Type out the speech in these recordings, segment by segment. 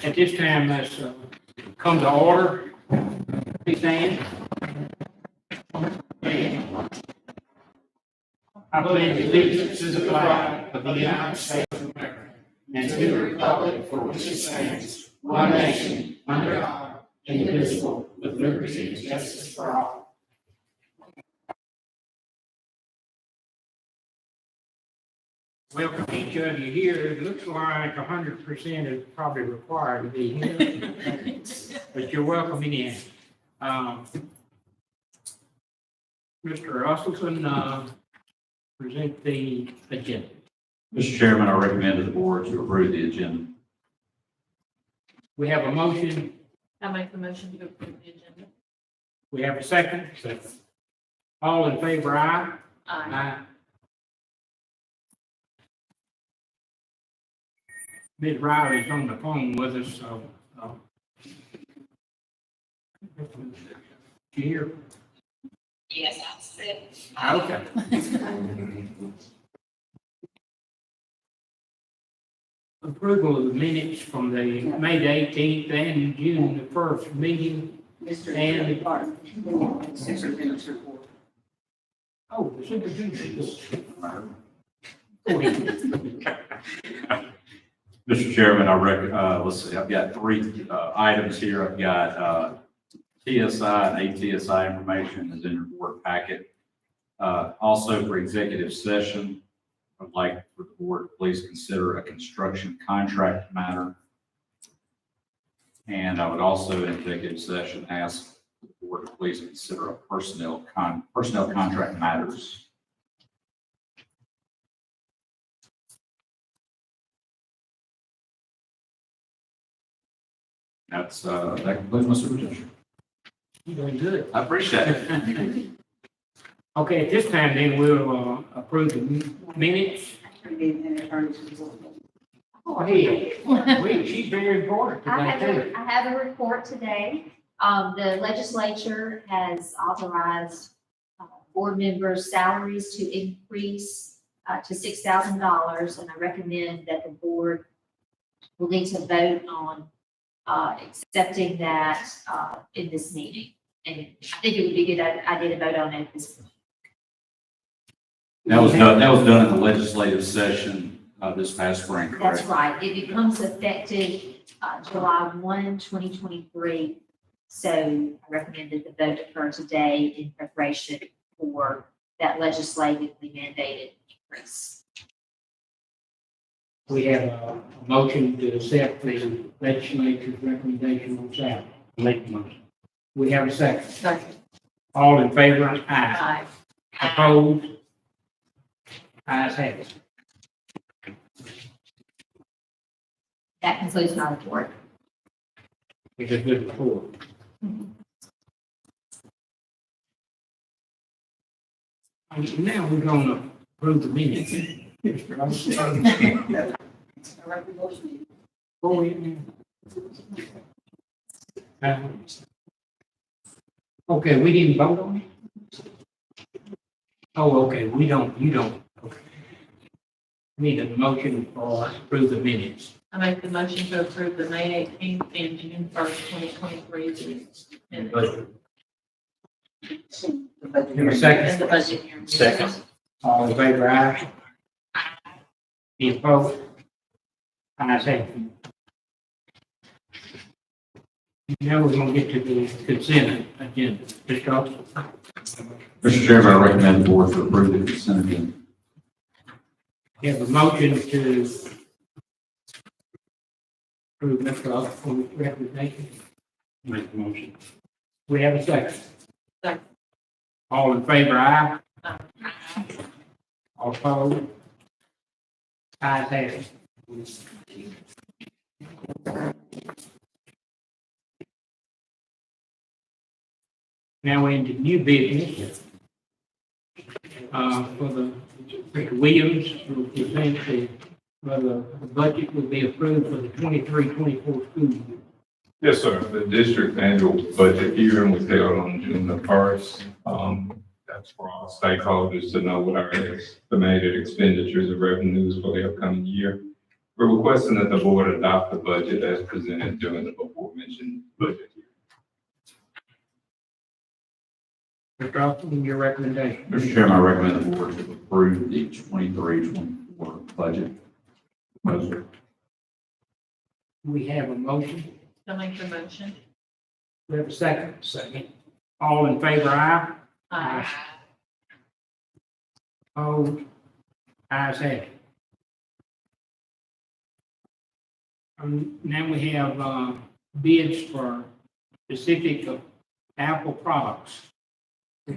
At this time, let's come to order. Please stand. I pledge allegiance to the flag of the United States of America and to the republic for which it stands, one nation, under God, indivisible, with liberty and justice for all. Welcome each of you here. It looks like 100% is probably required to be here, but you're welcome in. Mr. Usselson, present the agenda. Mr. Chairman, I recommend to the board to approve the agenda. We have a motion. I make the motion to approve the agenda. We have a second. Second. All in favor, aye? Aye. Ms. Riley's on the phone with us, so. You hear? Yes, I'll sit. Okay. Approval of the minutes from the May the 18th and June the 1st meeting. Mr. And- Superintendent's report. Oh, the superintendent. Go ahead. Mr. Chairman, let's see, I've got three items here. I've got TSI and ATSI information is in your board packet. Also for executive session, I'd like for the board to please consider a construction contract matter. And I would also in executive session ask the board to please consider a personnel contract matters. That concludes my supervision. You're doing good. I appreciate it. Okay, at this time then we'll approve the minutes. Turned in an attorney's report. Go ahead. She's very important today too. I have a report today. The legislature has authorized board members' salaries to increase to $6,000, and I recommend that the board will need to vote on accepting that in this meeting. And I think it would be a good idea to vote on it at this point. That was done in the legislative session this past spring, correct? That's right. It becomes effective July 1, 2023. So I recommend that the vote occur today in preparation for that legislatively mandated increase. We have a motion to accept the legislature's recommendation on salary. Make the motion. We have a second. Second. All in favor? Aye. Aye. Opposed? Ayes have it. That concludes my report. It's a good report. Now we're gonna approve the minutes. Mr. Usselson. I write the motion. Go ahead. Okay, we didn't vote on it? Oh, okay, you don't. Okay. Need a motion for approve the minutes. I make the motion to approve the May 18th and June 1st, 2023 minutes. Give a second. And the budget hearing. Second. All in favor, aye? Any opposed? Ayes have it. Now we're gonna get to the consent agenda. Mr. Usselson. Mr. Chairman, I recommend the board to approve the consent agenda. We have a motion to approve Mr. Usselson's recommendation. Make the motion. We have a second. Second. All in favor, aye? Aye. All opposed? Ayes have it. Now we're into new business. For the, Mr. Williams will present the budget will be approved for the 23-24 school year. Yes, sir. The district annual budget hearing was held on June the 1st. That's for all stakeholders to know what our estimated expenditures and revenues for the upcoming year. We're requesting that the board adopt the budget as presented during the before-mentioned budget hearing. Mr. Austin, your recommendation. Mr. Chairman, I recommend the board to approve the 23-24 budget proposal. We have a motion. I'll make the motion. We have a second. Second. All in favor, aye. Aye. Opposed? Ayes have it. Now we have, bids for specific Apple products.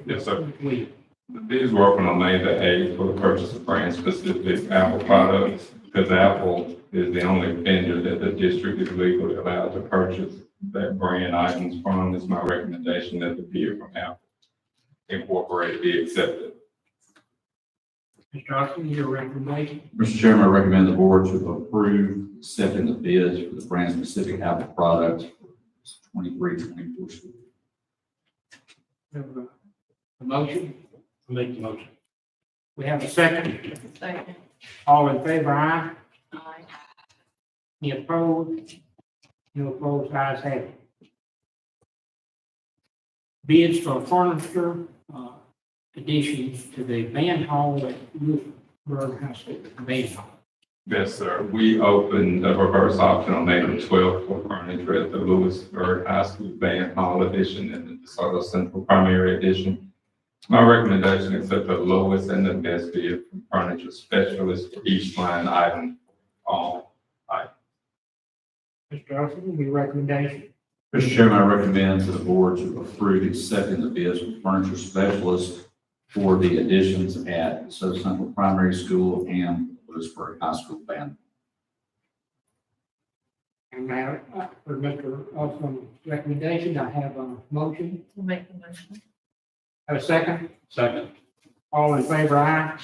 Yes, sir. We, The bids were open on May the 8th for the purchase of brand-specific Apple products, because Apple is the only vendor that the district is legally allowed to purchase that brand items from. It's my recommendation that the bid from Apple Incorporated be accepted. Mr. Austin, your recommendation. Mr. Chairman, I recommend the board to approve accepting the bids for the brand-specific Apple products for 23-24 school. We have a motion. Make the motion. We have a second. Second. All in favor, aye. Aye. Any opposed? No opposed, ayes have it. Bids for furniture, additions to the band hall at Lewisburg High School, band hall. Yes, sir. We opened a reverse auction on May the 12th for furniture at the Lewisburg High School Band Hall Edition and the DeSoto Central Primary Edition. My recommendation is that the lowest and the best bid from furniture specialist for each line item, all items. Mr. Austin, your recommendation. Mr. Chairman, I recommend to the board to approve accepting the bids from furniture specialists for the additions at DeSoto Central Primary School and Lewisburg High School band. And now, for Mr. Austin's recommendation, I have a motion. I'll make the motion. Have a second? Second. All in favor, aye.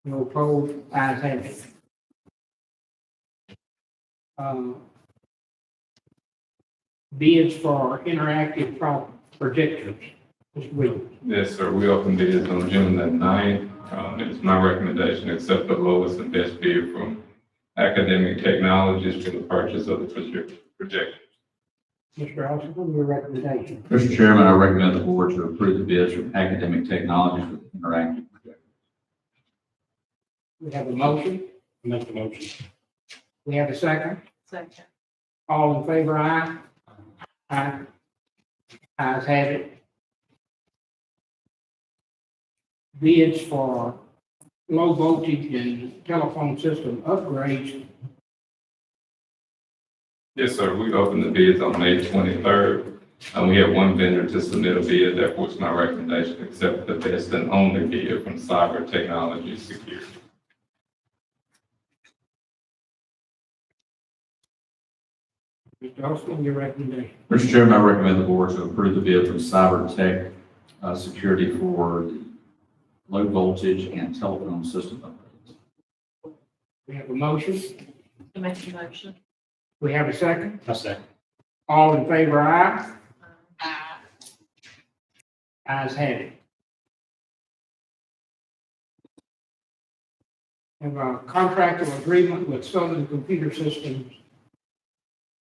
No opposed, ayes have it. Bids for interactive projectors. Mr. Williams. Yes, sir. We opened bids on June the 9th. It's my recommendation to accept the lowest and best bid from Academic Technologies for the purchase of the projector. Mr. Austin, your recommendation. Mr. Chairman, I recommend the board to approve the bids from Academic Technologies for the interactive projector. We have a motion. Make the motion. We have a second. Second. All in favor, aye. Aye. Ayes have it. Bids for low voltage and telephone system upgrades. Yes, sir. We opened the bids on May 23rd. And we have one vendor to submit a bid. Therefore, it's my recommendation to accept the best and only bid from Cyber Technology Security. Mr. Austin, your recommendation. Mr. Chairman, I recommend the board to approve the bid from Cyber Tech Security for the low voltage and telephone system upgrades. We have a motion. I'll make the motion. We have a second. A second. All in favor, aye. Ayes have it. Have a contractual agreement with Southern Computer Systems.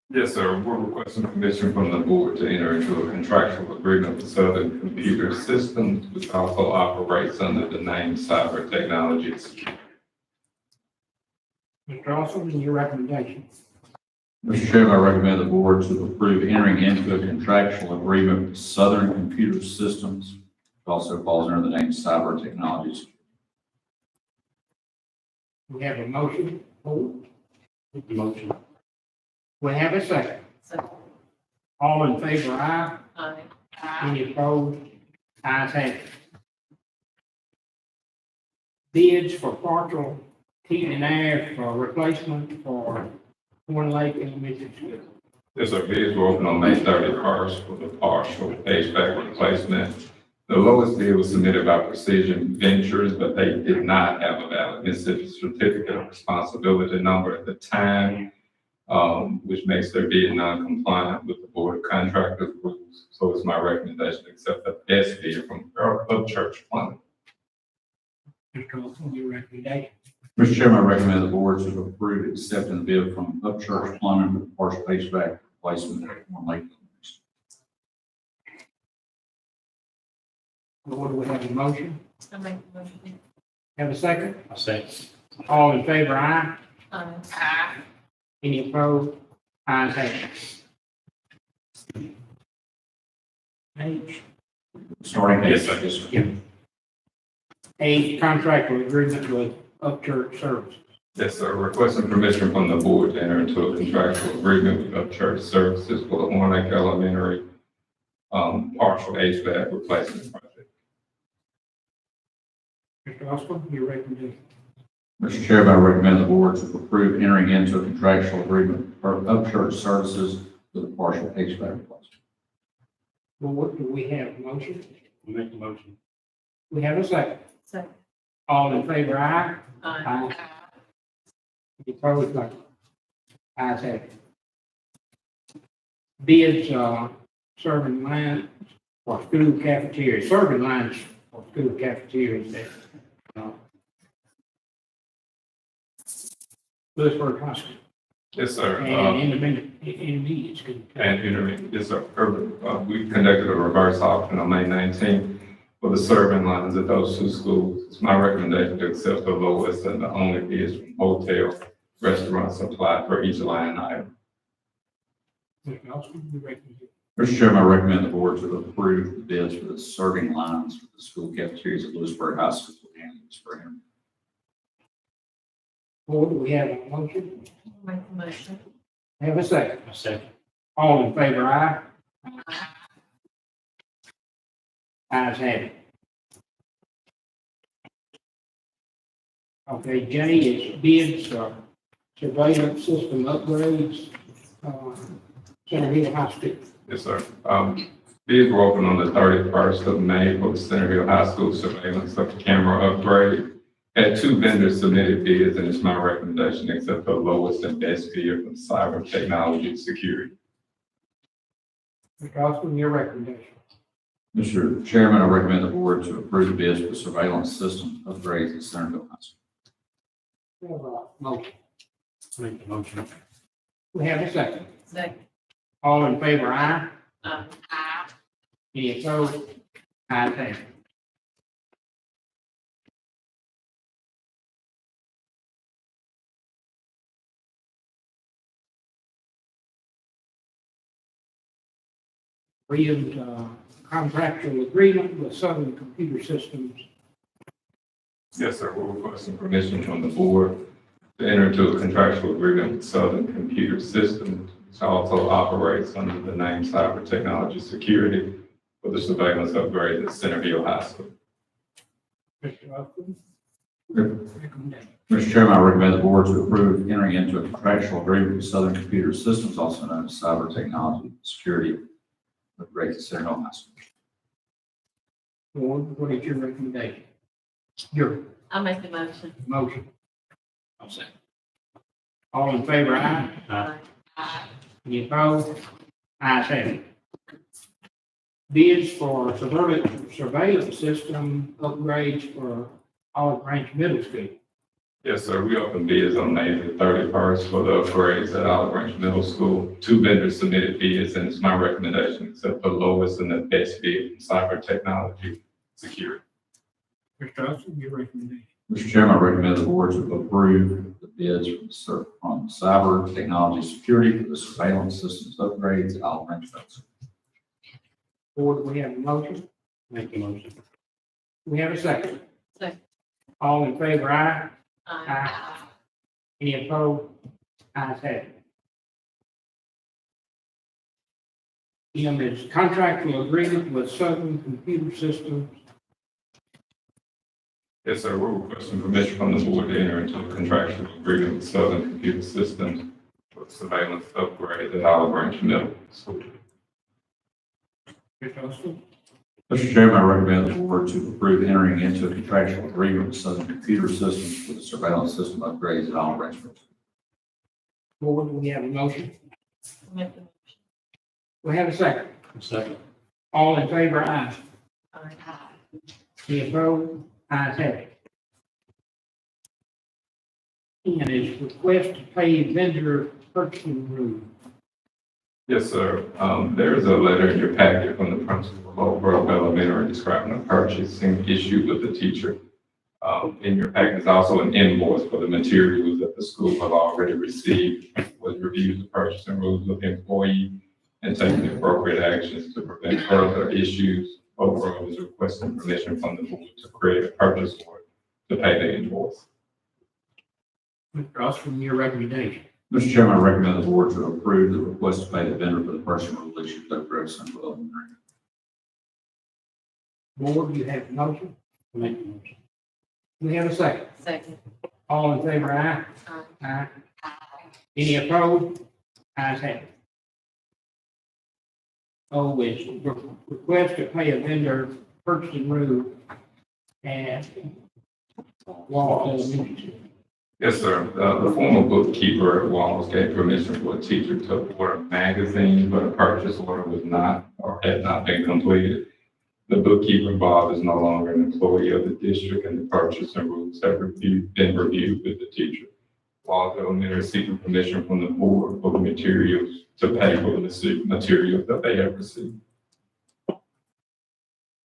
Yes, sir. We're requesting permission from the board to enter into a contractual agreement with Southern Computer Systems, which also operates under the name Cyber Technology Security. Mr. Austin, your recommendation. Mr. Chairman, I recommend the board to approve entering into a contractual agreement with Southern Computer Systems, which also falls under the name Cyber Technologies. We have a motion. Motion. We have a second. Second. All in favor, aye. Aye. Any opposed? Ayes have it. Bids for partial heat and air for replacement for Horn Lake Elementary School. Yes, sir. Bids were open on May 31st for the partial HVAC replacement. The lowest bid was submitted by Precision Ventures, but they did not have a valid Mississippi certificate of responsibility number at the time, which makes their bid non-compliant with the Board of Contractors rules. So it's my recommendation to accept the best bid from Church Plumbing. Mr. Austin, your recommendation. Mr. Chairman, I recommend the board to approve accepting the bid from Upchurch Plumbing for the partial HVAC replacement at Horn Lake. What do we have, a motion? I make the motion. Have a second? I'll say. All in favor, aye. Aye. Any opposed? Ayes have it. H, Starting. Yes, sir. Yes, sir. yeah. H, contract agreement with Upchurch Services. Yes, sir. Requesting permission from the board to enter into a contractual agreement with Upchurch Services for the Horn Lake Elementary partial HVAC replacement project. Mr. Austin, your recommendation. Mr. Chairman, I recommend the board to approve entering into a contractual agreement for Upchurch Services for the partial HVAC replacement. Well, what do we have, motion? I'll make the motion. We have a second. Second. All in favor, aye. Aye. Any opposed, no. Ayes have it. Bids, serving lines for school cafeteria, serving lines for school cafeterias at, Lewisburg High School Yes, sir. and intermediate school. And intermediate, yes, sir. We conducted a reverse auction on May 19th for the serving lines at those two schools. It's my recommendation to accept the lowest and the only bids from hotel, restaurant supply for each line item. Mr. Austin, your recommendation. Mr. Chairman, I recommend the board to approve the bids for the serving lines for the school cafeterias at Lewisburg High School and Lewisburg. Board, do we have a motion? Make the motion. Have a second. I'll second. All in favor, aye. Ayes have it. Okay, J is bids, surveillance system upgrades, Center Hill High School. Yes, sir. Bids were open on the 31st of May for the Center Hill High School surveillance of camera upgrade. Had two vendors submitted bids, and it's my recommendation to accept the lowest and best bid from Cyber Technology Security. Mr. Austin, your recommendation. Mr. Chairman, I recommend the board to approve the bids for surveillance system upgrades at Centerville High School. We have a motion. I'll make the motion. We have a second. Second. All in favor, aye. Aye. Any opposed? Ayes have it. Read, contractual agreement with Southern Computer Systems. Yes, sir. We're requesting permission from the board to enter into a contractual agreement with Southern Computer Systems, which also operates under the name Cyber Technology Security for the surveillance upgrade at Center Hill High School. Mr. Austin? Recommendation. Mr. Chairman, I recommend the board to approve entering into a contractual agreement with Southern Computer Systems, also known as Cyber Technology Security, upgrades at Centerville High School. Board, what is your recommendation? Your I make the motion. motion. I'll second. All in favor, aye. Aye. Any opposed? Ayes have it. Bids for surveillance system upgrades for Olive Branch Middle School. Yes, sir. We opened bids on May the 31st for the upgrades at Olive Branch Middle School. Two vendors submitted bids, and it's my recommendation to accept the lowest and the best bid from Cyber Technology Security. Mr. Austin, your recommendation. Mr. Chairman, I recommend the board to approve the bids from Cyber Technology Security for the surveillance systems upgrades at Olive Branch Middle School. Board, we have a motion. Make the motion. We have a second. Second. All in favor, aye. Aye. Any opposed? Ayes have it. M is contractual agreement with Southern Computer Systems. Yes, sir. We're requesting permission from the board to enter into a contractual agreement with Southern Computer Systems for surveillance upgrades at Olive Branch Middle School. Mr. Austin? Mr. Chairman, I recommend the board to approve entering into a contractual agreement with Southern Computer Systems for the surveillance system upgrades at Olive Branch Middle School. Board, we have a motion. Make the motion. We have a second. I'll second. All in favor, aye. Aye. Any opposed? Ayes have it. 10 is request to pay vendor purchasing rule. Yes, sir. There's a letter in your packet from the principal of Oak Grove Elementary describing a purchasing issue with the teacher. In your packet is also an invoice for the materials that the school have already received, was reviewed the purchasing rules with the employee and taking the appropriate actions to prevent further issues. Oak Grove is requesting permission from the board to create a purchase order to pay the invoice. Mr. Austin, your recommendation. Mr. Chairman, I recommend the board to approve the request to pay the vendor for the personal rule issued at Oak Grove Central Elementary. Board, you have a motion? Make the motion. We have a second. Second. All in favor, aye? Aye. Aye. Any opposed? Ayes have it. Oh, it's request to pay a vendor purchasing rule at Walls Elementary. Yes, sir. The former bookkeeper at Walls gave permission for a teacher to order magazines, but a purchase order was not or had not been completed. The bookkeeper, Bob, is no longer an employee of the district, and the purchase and rules have been reviewed with the teacher. Walls Elementary is seeking permission from the board for the materials to pay for the materials that they have received.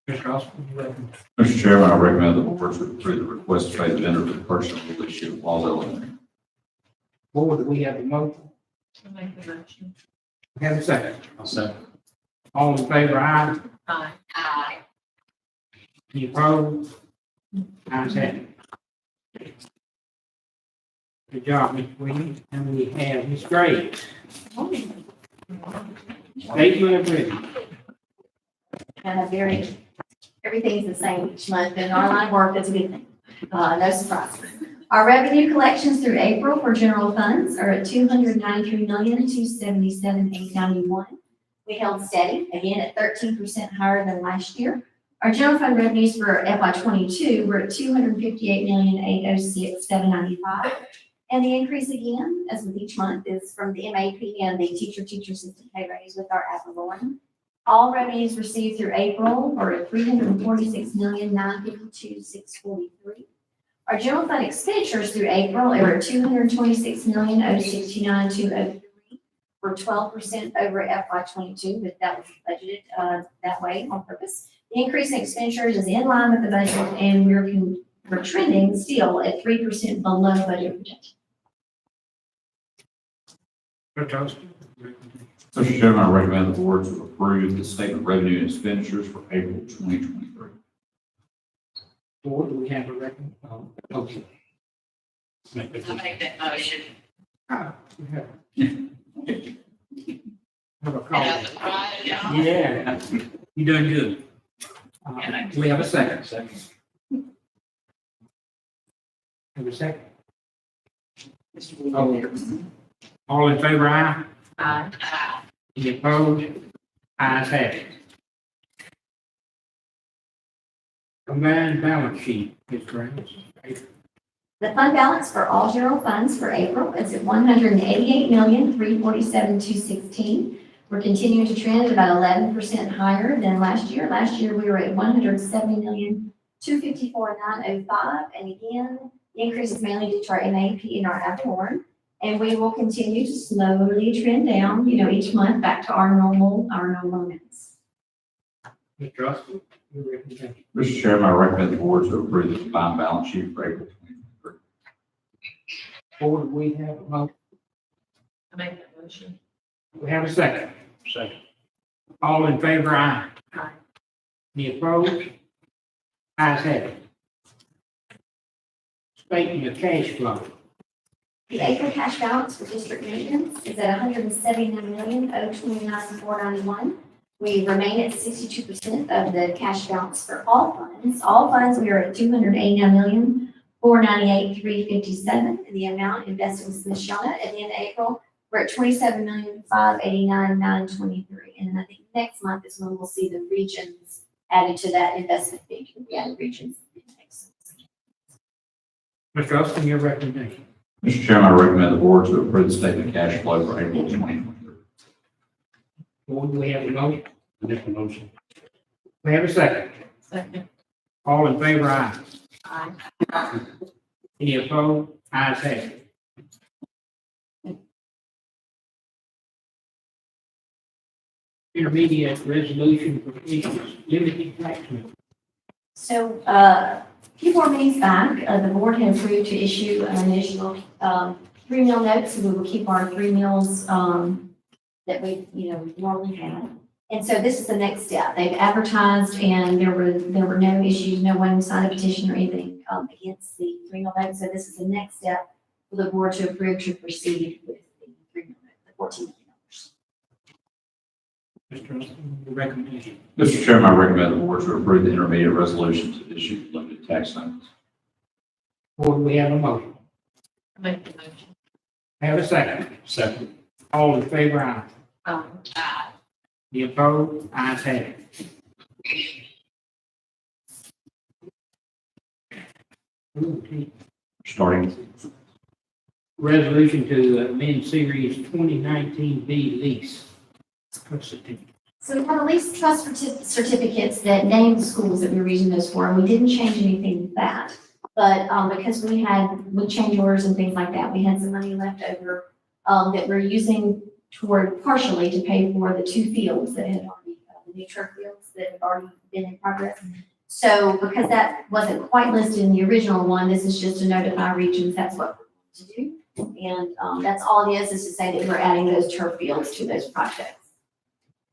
Mr. Austin, you recommend. Mr. Chairman, I recommend the board to approve the request to pay the vendor for the personal rule issued at Walls Elementary. Board, do we have a motion? I make the motion. We have a second. I'll second. All in favor, aye? Aye. Aye. Any opposed? Ayes have it. Good job, Ms. Williams. And we have Ms. Graves. Statement of business. Everything's the same each month, and our line of work, that's a good thing. No surprises. Our revenue collections through April for general funds are at $293,277,891. We held steady, again at 13% higher than last year. Our general fund revenues for FY '22 were at $258,806,795. And the increase again, as with each month, is from the MAP and the teacher assistant pay raise with our ad valorem. All revenues received through April were at $346,952,643. Our general fund expenditures through April are at $226,069,203. We're 12% over FY '22, but that was budgeted that way on purpose. The increase in expenditures is in line with the budget, and we're trending still at 3% below budget projection. Mr. Austin. Mr. Chairman, I recommend the board to approve the statement of revenue and expenditures for April 2023. Board, do we have a recommend? Okay. Make the I make that motion. We have a call. Yeah. Yeah, you doing good. We have a second. second. Have a second. Oh, all in favor, aye? Aye. Any opposed? Ayes have it. Combined balance sheet, Ms. Graves. The fund balance for all general funds for April is at $188,347,216. We're continuing to trend at about 11% higher than last year. Last year, we were at $170,254,905. And again, the increase is mainly due to our MAP and our ad valorem. And we will continue to slowly trend down, each month back to our normal amounts. Mr. Austin, your recommendation. Mr. Chairman, I recommend the board to approve the combined balance sheet for April 2023. Board, do we have a motion? I make that motion. We have a second. Second. All in favor, aye? Aye. Any opposed? Ayes have it. Statement of cash flow. The April cash balance for district maintenance is at $179,029,491. We remain at 62% of the cash balance for all funds. All funds, we are at $289,498,357. And the amount invested in Smith Shawna at the end of April, we're at $27,589,923. And I think next month is when we'll see the regions added to that investment figure. We added regions. Mr. Austin, your recommendation. Mr. Chairman, I recommend the board to approve the statement of cash flow for April 2023. Board, do we have a motion? Make the motion. We have a second. Second. All in favor, aye? Aye. Any opposed? Ayes have it. intermediate resolution for issues limited tax limit. So, a few more meetings back, the board had approved to issue an additional, 3 meal notes. So we will keep our 3 meals, that we, normally have. And so this is the next step. They've advertised and there were no issues, no one signed a petition or anything, against the 3 meal notes. So this is the next step for the board to approve to proceed with the 3 meal note, the $14 million. Mr. Austin, your recommendation. Mr. Chairman, I recommend the board to approve the intermediate resolution to issue limited tax limits. Board, we have a motion. I make the motion. Have a second. Second. All in favor, aye. Aye. The opposed, ayes have it. Okay. Starting, Resolution to amend series 2019 B lease. What's the thing? So we have a lease trust certificates that name the schools that we're using those for, and we didn't change anything with that. But, because we change orders and things like that, we had some money left over, that we're using toward partially to pay for the 2 fields that had already, the new turf fields that have already been in progress. So because that wasn't quite listed in the original one, this is just to notify regions that's what we're going to do. And, that's all it is to say that we're adding those turf fields to those projects.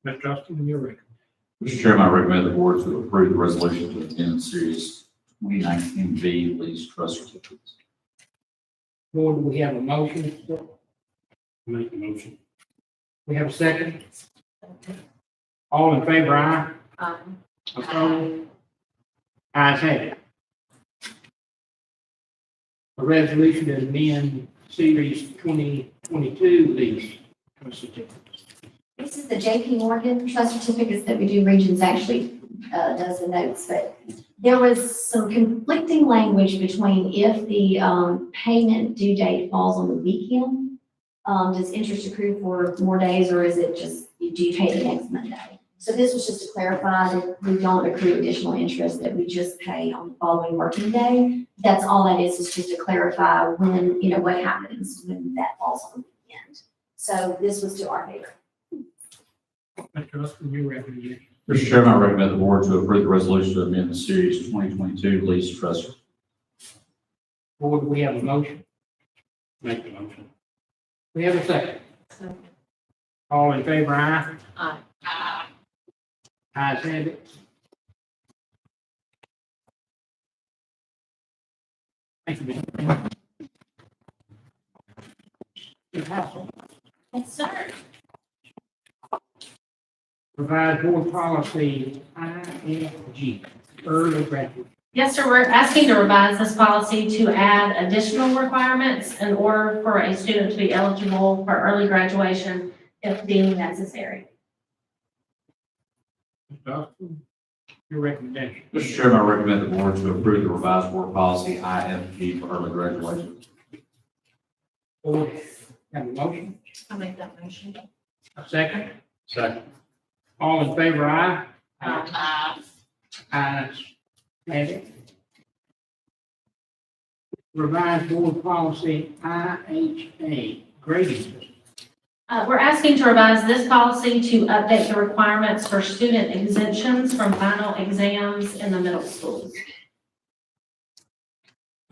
Mr. Austin, your recommendation. Mr. Chairman, I recommend the board to approve the resolution to amend series 2019 B lease trust certificates. Board, we have a motion. Make the motion. We have a second. All in favor, aye. Aye. Opposed? Ayes have it. A resolution to amend series 2022 lease trust certificates. This is the JP Morgan trust certificates that we do regions actually, does the notes, but there was some conflicting language between if the, payment due date falls on the weekend, does interest accrue for more days, or is it just, do you pay the next Monday? So this was just to clarify that we don't accrue additional interest, that we just pay on the following working day. That's all that is just to clarify when, what happens when that falls on the weekend. So this was to our favor. Mr. Austin, your recommendation. Mr. Chairman, I recommend the board to approve the resolution to amend the series 2022 lease trust. Board, we have a motion. Make the motion. We have a second. Second. All in favor, aye. Aye. Ayes have it. Thank you, Mr. Ms. Hassel, Yes, sir. provide board policy IFG, early graduate. Yes, sir, we're asking to revise this policy to add additional requirements in order for a student to be eligible for early graduation if deemed necessary. Mr. Austin, your recommendation. Mr. Chairman, I recommend the board to approve the revised board policy IFG for early graduation. Board, have a motion, I'll make that motion. a second. Second. All in favor, aye. Aye. Ayes have it. Revised board policy IHA, grading system. We're asking to revise this policy to update the requirements for student exemptions from final exams in the middle schools.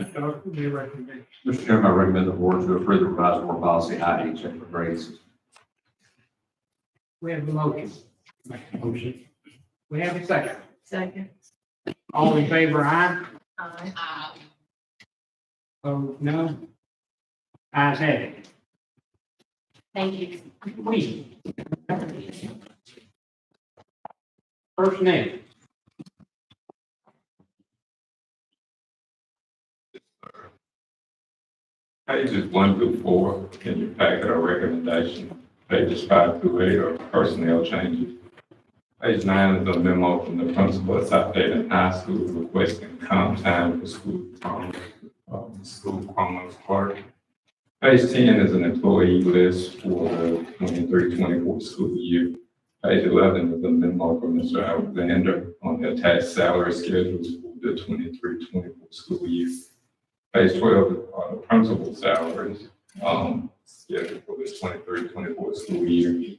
Mr. Austin, your recommendation. Mr. Chairman, I recommend the board to approve the revised board policy IHA for grading system. We have a motion. Motion. We have a second. Second. All in favor, aye. Aye. Oh, no. Ayes have it. Thank you. We. Personnel. Pages 1 through 4 in your packet are recommendation. Pages 5 through 8 are personnel changes. Page 9 is a memo from the principal at South Dayton High School requesting comp time for school Cromwell's clerk. Page 10 is an employee list for the 23-24 school year. Page 11 is a memo from Mr. Alexander on the attached salary schedules for the 23-24 school year. Page 12 are the principal salaries, scheduled for the 23-24 school year.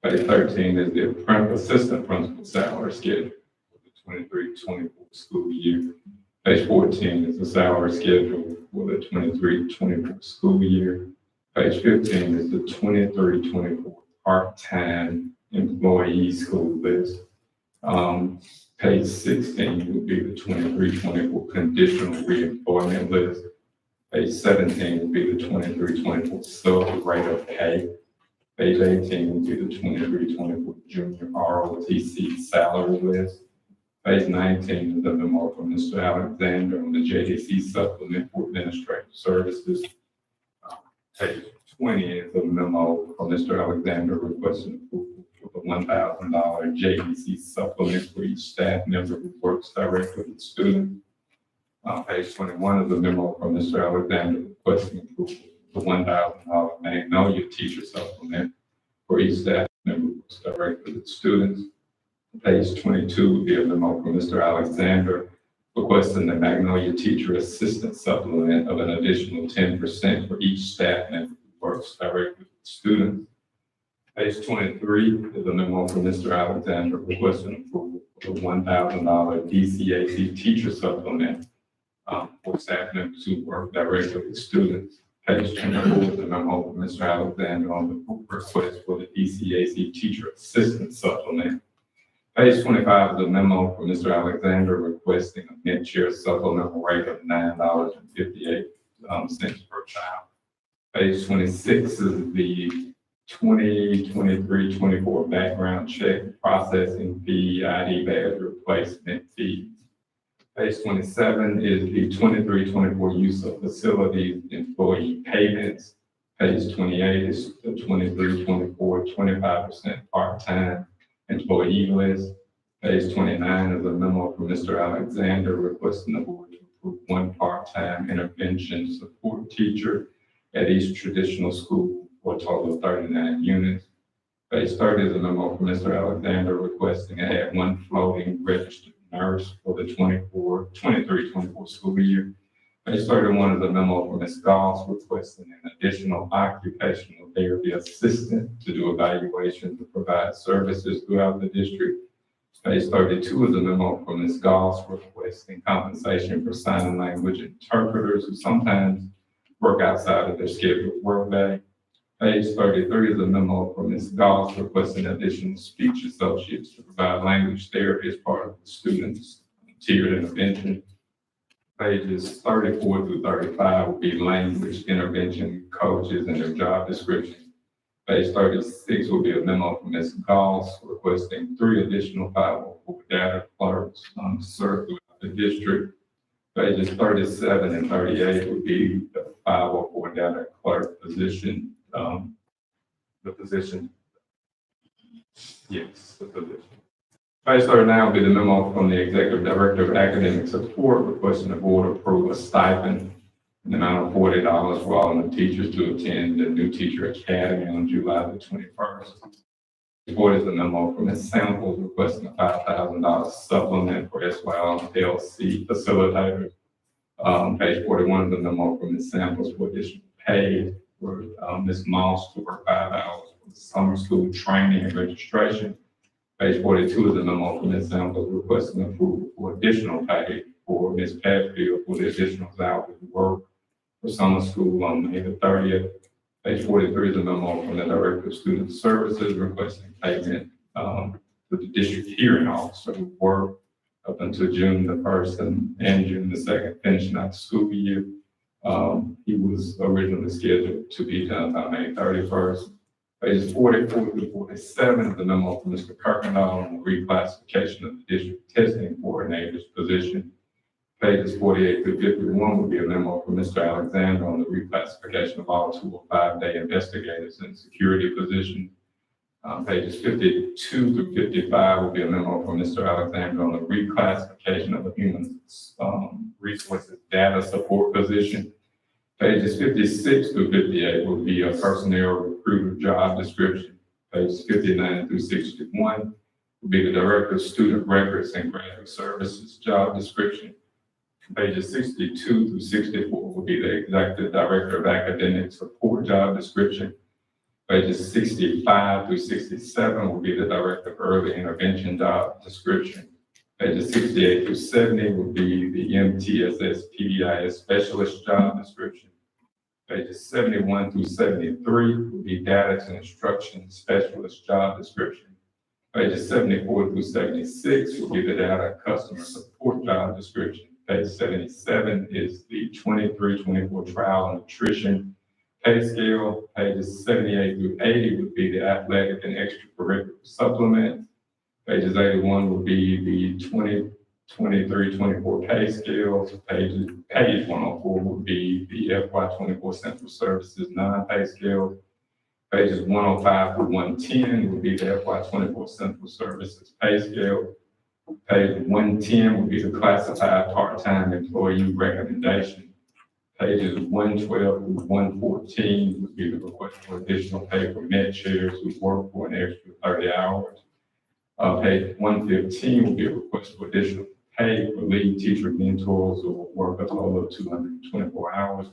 Page 13 is the assistant principal salary schedule for the 23-24 school year. Page 14 is the salary schedule for the 23-24 school year. Page 15 is the 23-24 part-time employee school list. Page 16 would be the 23-24 conditional reemployment list. Page 17 would be the 23-24 sub rate of pay. Page 18 would be the 23-24 junior ROTC salary list. Page 19 is the memo from Mr. Alexander on the JDC supplement for administrative services. Page 20 is the memo from Mr. Alexander requesting approval for the $1,000 JDC supplement for each staff member who works directly with students. Page 21 is the memo from Mr. Alexander requesting approval for the $1,000 Magnolia teacher supplement for each staff member who works directly with students. Page 22 would be a memo from Mr. Alexander requesting the Magnolia teacher assistant supplement of an additional 10% for each staff member who works directly with students. Page 23 is a memo from Mr. Alexander requesting approval for the $1,000 DCAC teacher supplement for staff members who work directly with students. Page 24 is a memo from Mr. Alexander on the request for the DCAC teacher assistant supplement. Page 25 is a memo from Mr. Alexander requesting a mid-year supplemental rate of $9.58 per child. Page 26 is the 2023-24 background check processing fee, ID badge replacement fee. Page 27 is the 23-24 use of facilities employee payments. Page 28 is the 23-24 25% part-time employee list. Page 29 is a memo from Mr. Alexander requesting the board to approve one part-time intervention support teacher at each traditional school for a total of 39 units. Page 30 is a memo from Mr. Alexander requesting to add one floating registered nurse for the 23-24 school year. Page 31 is a memo from Ms. Goss requesting an additional occupational therapy assistant to do evaluations to provide services throughout the district. Page 32 is a memo from Ms. Goss requesting compensation for sign language interpreters who sometimes work outside of their scheduled workday. Page 33 is a memo from Ms. Goss requesting additional speech associates to provide language therapy as part of the students' tiered intervention. Pages 34 through 35 will be language intervention coaches and their job description. Page 36 will be a memo from Ms. Goss requesting 3 additional 504 data clerks to serve throughout the district. Pages 37 and 38 would be the 504 data clerk position. The position. Page 39 will be the memo from the Executive Director of Academic Support requesting the board approve a stipend in the amount of $40 for all new teachers to attend the New Teacher Academy on July the 21st. The board is a memo from Ms. Samples requesting a $5,000 supplement for SYLC facilitators. Page 41 is a memo from Ms. Samples for additional pay for Ms. Moss to work 5 hours for the summer school training and registration. Page 42 is a memo from Ms. Samples requesting approval for additional pay for Ms. Padfield for the additional hours of work for summer school on May the 30th. Page 43 is a memo from the Director of Student Services requesting payment to the district hearing officer who worked up until June the 1st and June the 2nd, finishing out the school year. He was originally scheduled to be done by May 31st. Pages 44 through 47 is the memo from Mr. Kirkendall on the reclassification of the district testing coordinator's position. Pages 48 through 51 will be a memo from Mr. Alexander on the reclassification of all 205-day investigators in security position. Pages 52 through 55 will be a memo from Mr. Alexander on the reclassification of the human resources data support position. Pages 56 through 58 will be a personnel recruiter job description. Pages 59 through 61 will be the Director of Student Records and Graduate Services job description. Pages 62 through 64 will be the Executive Director of Academic Support job description. Pages 65 through 67 will be the Director of Early Intervention job description. Pages 68 through 70 will be the MTSS PBIS Specialist job description. Pages 71 through 73 will be Data and Instruction Specialist job description. Pages 74 through 76 will be the Data Customer Support job description. Page 77 is the 23-24 Trial and Nutrition pay scale. Pages 78 through 80 would be the Athletic and Extracurricular Supplement. Pages 81 will be the 23-24 pay scale. Page 104 will be the FY 24 Central Services non-pay scale. Pages 105 through 110 will be the FY 24 Central Services pay scale. Page 110 will be the classified part-time employee recommendation. Pages 112 through 114 would be the request for additional pay for med chairs who work for an extra 30 hours. Page 115 will be a request for additional pay for lead teacher mentors who work a total of 224 hours.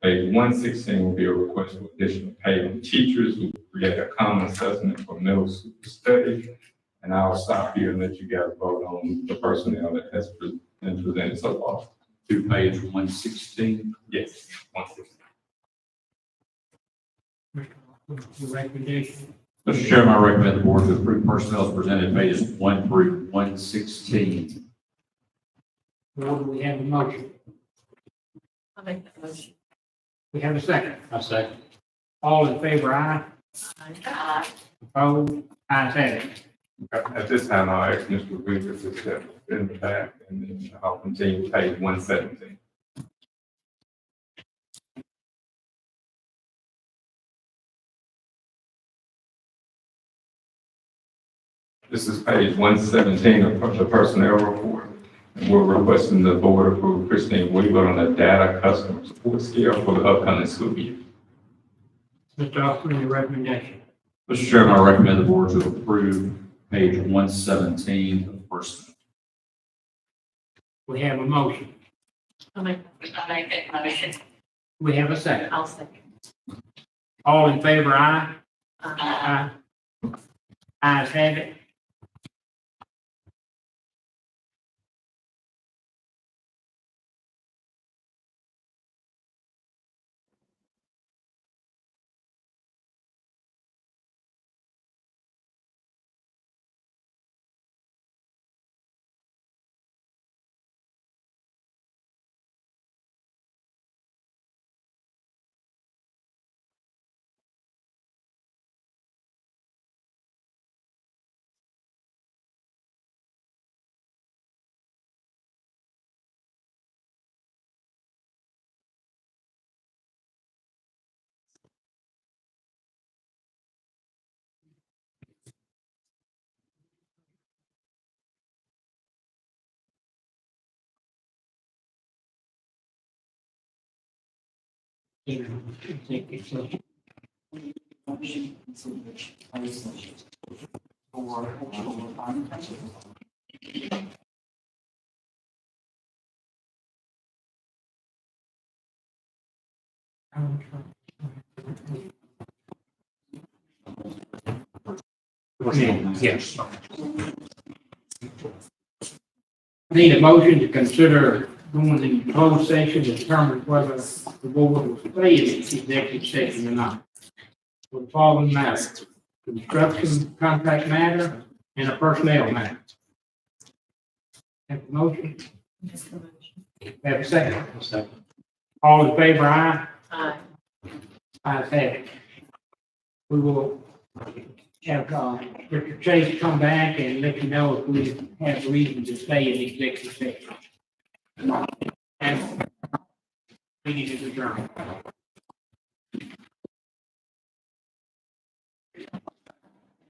Page 116 will be a request for additional pay on teachers who create a common assessment for middle school study. And I'll stop here and let you guys vote on the personnel that has been presented so far. To page 116. Yes, 116. Your recommendation. Mr. Chairman, I recommend the board to approve personnel as presented, pages 1 through 116. Board, do we have a motion? I'll make that motion. We have a second. A second. All in favor, aye. Aye. Opposed? Ayes have it. At this time, I'll ask Mr. Weaver to step in the back and then I'll continue with page 117. This is page 117 of the personnel report. And we're requesting the board approve Christine Weaver on the data customer support scale for the upcoming school year. Mr. Austin, your recommendation. Mr. Chairman, I recommend the board to approve page 117 of personnel. We have a motion. I'll make that motion. We have a second. I'll second. All in favor, aye. Aye. Aye. Ayes have it. Executive session. Yes. Need a motion to consider going in closed session to determine whether the board will stay in its executive session or not. With the following matters: construction contract matter and a personnel matter. Have a motion? Have a second? Second. All in favor, aye? Aye. Ayes have it. We will have, Mr. Chase come back and let you know if we have reason to stay in executive session. And meeting is adjourned.